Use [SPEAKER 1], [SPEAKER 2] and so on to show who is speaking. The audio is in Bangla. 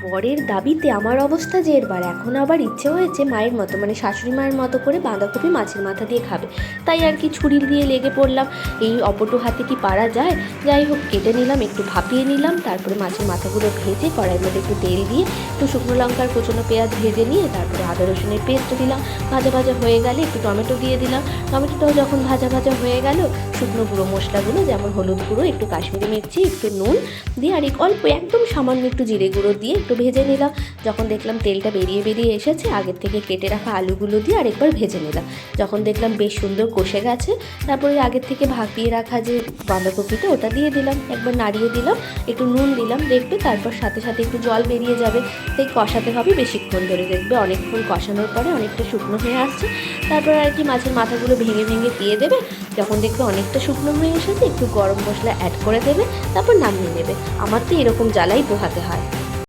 [SPEAKER 1] বরের দাবিতে আমার অবস্থা যে এরবার এখন আবার ইচ্ছে হয়েছে মায়ের মতো, মানে শাশুড়ি মায়ের মতো করে বাঁধাকপি মাছের মাথা দিয়ে খাবে। তাই আর কি ছুরি দিয়ে লেগে পড়লাম। এই অপটু হাতে কি পারা যায়? যাই হোক, কেটে নিলাম, একটু ভাপিয়ে নিলাম, তারপরে মাছের মাথাগুলো ভেজে কড়াইয়ের মধ্যে একটু তেল দিয়ে একটু শুকনো লঙ্কার কুচনো পেঁয়াজ ভেজে নিয়ে তারপরে আদা রসুনের পেস্ট দিলাম। ভাজা ভাজা হয়ে গেলে একটু টমেটো দিয়ে দিলাম। টমেটোটাও যখন ভাজা ভাজা হয়ে গেল, শুকনো গুঁড়ো মশলাগুলো যেমন হলুদ গুঁড়ো, একটু কাশ্মীরি মির্চি, একটু নুন দিয়ে আর অল্প একদম সামান্য একটু জিরে গুঁড়ো দিয়ে একটু ভেজে নিলাম। যখন দেখলাম তেলটা বেরিয়ে বেরিয়ে এসেছে, আগের থেকে কেটে রাখা আলুগুলো দিয়ে আরেকবার ভেজে নিলাম। যখন দেখলাম বেশ সুন্দর কষে গেছে, তারপরে আগের থেকে ভাপিয়ে রাখা যে বাঁধাকপিটা ওটা দিয়ে দিলাম, একবার নাড়িয়ে দিলাম, একটু নুন দিলাম, দেখবে তারপর সাথে সাথে একটু জল বেরিয়ে যাবে। তাই কষাতে হবে বেশিক্ষণ ধরে, দেখবে অনেকক্ষণ কষানোর পরে অনেকটা শুকনো হয়ে আসছে। তারপর আর কি মাছের মাথাগুলো ভেঙে ভেঙে দিয়ে দেবে। যখন দেখবে অনেকটা শুকনো হয়ে এসেছে, একটু গরম মশলা অ্যাড করে দেবে, তারপর নামিয়ে নেবে। আমার তো এরকম জ্বালাই পোহাতে হয়।